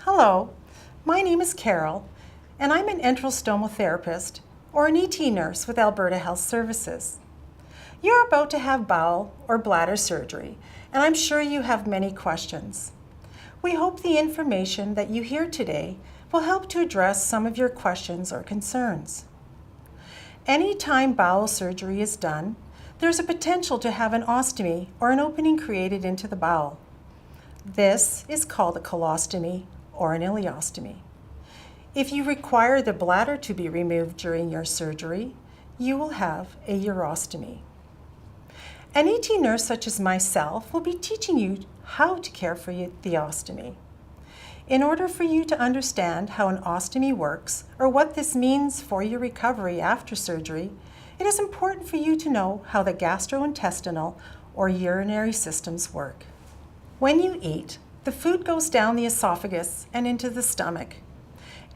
Hello, my name is Carol, and I'm an enteral stoma therapist or an ET nurse with Alberta Health Services. You're about to have bowel or bladder surgery, and I'm sure you have many questions. We hope the information that you hear today will help to address some of your questions or concerns. Anytime bowel surgery is done, there's a potential to have an ostomy or an opening created into the bowel. This is called a colostomy or an ileostomy. If you require the bladder to be removed during your surgery, you will have a urostomy. An ET nurse such as myself will be teaching you how to care for the ostomy. In order for you to understand how an ostomy works or what this means for your recovery after surgery, it is important for you to know how the gastrointestinal or urinary systems work. When you eat, the food goes down the esophagus and into the stomach.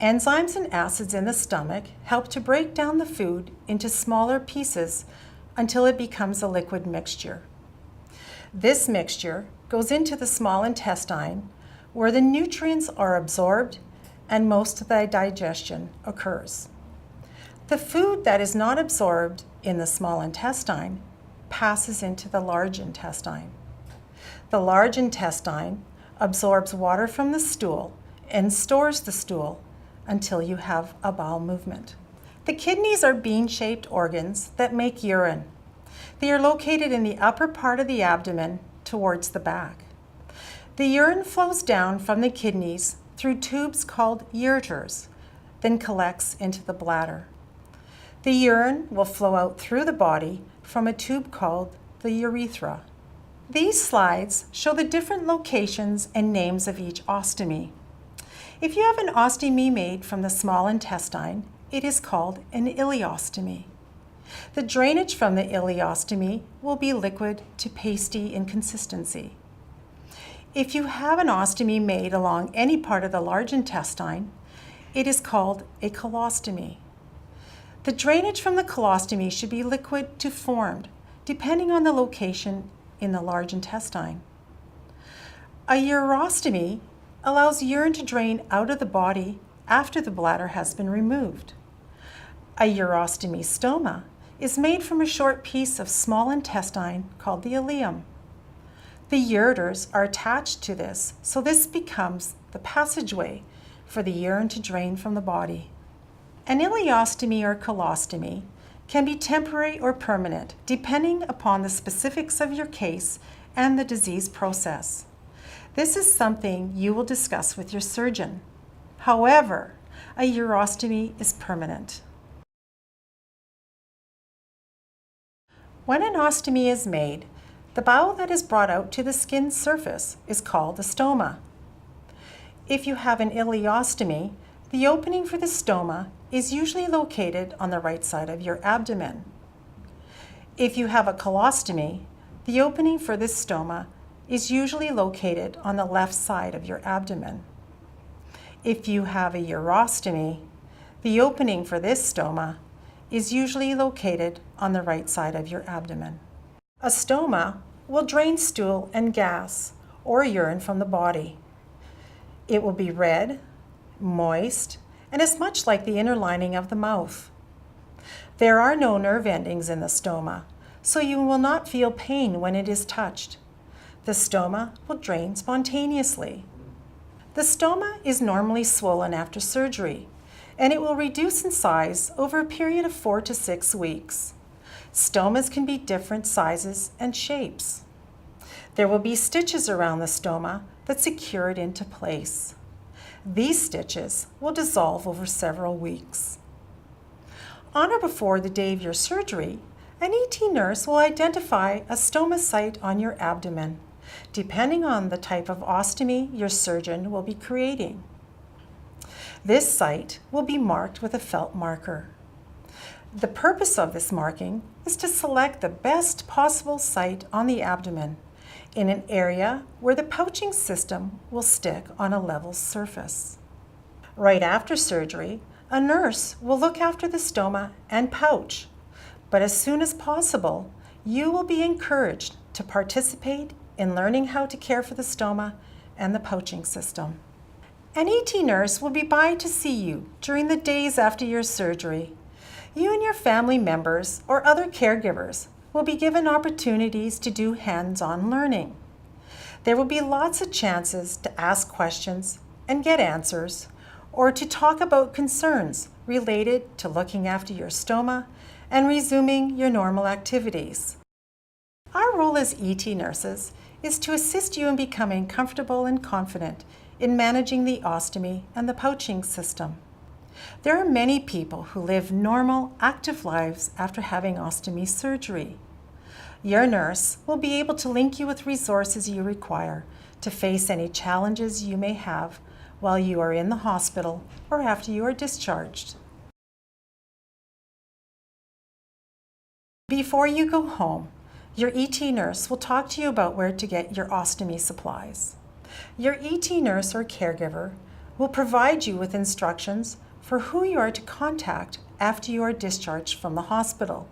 Enzymes and acids in the stomach help to break down the food into smaller pieces until it becomes a liquid mixture. This mixture goes into the small intestine where the nutrients are absorbed and most of the digestion occurs. The food that is not absorbed in the small intestine passes into the large intestine. The large intestine absorbs water from the stool and stores the stool until you have a bowel movement. The kidneys are bean-shaped organs that make urine. They are located in the upper part of the abdomen towards the back. The urine flows down from the kidneys through tubes called ureters, then collects into the bladder. The urine will flow out through the body from a tube called the urethra. These slides show the different locations and names of each ostomy. If you have an ostomy made from the small intestine, it is called an ileostomy. The drainage from the ileostomy will be liquid to pasty in consistency. If you have an ostomy made along any part of the large intestine, it is called a colostomy. The drainage from the colostomy should be liquid to formed, depending on the location in the large intestine. A urostomy allows urine to drain out of the body after the bladder has been removed. A urostomy stoma is made from a short piece of small intestine called the ileum. The ureters are attached to this, so this becomes the passageway for the urine to drain from the body. An ileostomy or colostomy can be temporary or permanent, depending upon the specifics of your case and the disease process. This is something you will discuss with your surgeon. However, a urostomy is permanent. When an ostomy is made, the bowel that is brought out to the skin surface is called the stoma. If you have an ileostomy, the opening for the stoma is usually located on the right side of your abdomen. If you have a colostomy, the opening for this stoma is usually located on the left side of your abdomen. If you have a urostomy, the opening for this stoma is usually located on the right side of your abdomen. A stoma will drain stool and gas or urine from the body. It will be red, moist, and is much like the inner lining of the mouth. There are no nerve endings in the stoma, so you will not feel pain when it is touched. The stoma will drain spontaneously. The stoma is normally swollen after surgery, and it will reduce in size over a period of 4 to 6 weeks. Stomas can be different sizes and shapes. There will be stitches around the stoma that secure it into place. These stitches will dissolve over several weeks. On or before the day of your surgery, an ET nurse will identify a stoma site on your abdomen, depending on the type of ostomy your surgeon will be creating. This site will be marked with a felt marker. The purpose of this marking is to select the best possible site on the abdomen in an area where the pouching system will stick on a level surface. Right after surgery, a nurse will look after the stoma and pouch, but as soon as possible, you will be encouraged to participate in learning how to care for the stoma and the pouching system. An ET nurse will be by to see you during the days after your surgery. You and your family members or other caregivers will be given opportunities to do hands-on learning. There will be lots of chances to ask questions and get answers, or to talk about concerns related to looking after your stoma and resuming your normal activities. Our role as ET nurses is to assist you in becoming comfortable and confident in managing the ostomy and the pouching system. There are many people who live normal, active lives after having ostomy surgery. Your nurse will be able to link you with resources you require to face any challenges you may have while you are in the hospital or after you are discharged. Before you go home, your ET nurse will talk to you about where to get your ostomy supplies. Your ET nurse or caregiver will provide you with instructions for who you are to contact after you are discharged from the hospital.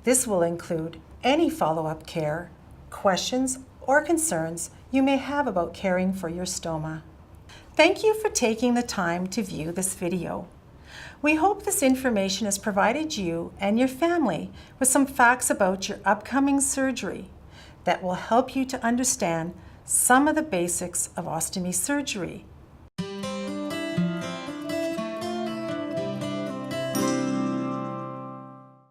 This will include any follow-up care, questions, or concerns you may have about caring for your stoma. Thank you for taking the time to view this video. We hope this information has provided you and your family with some facts about your upcoming surgery that will help you to understand some of the basics of ostomy surgery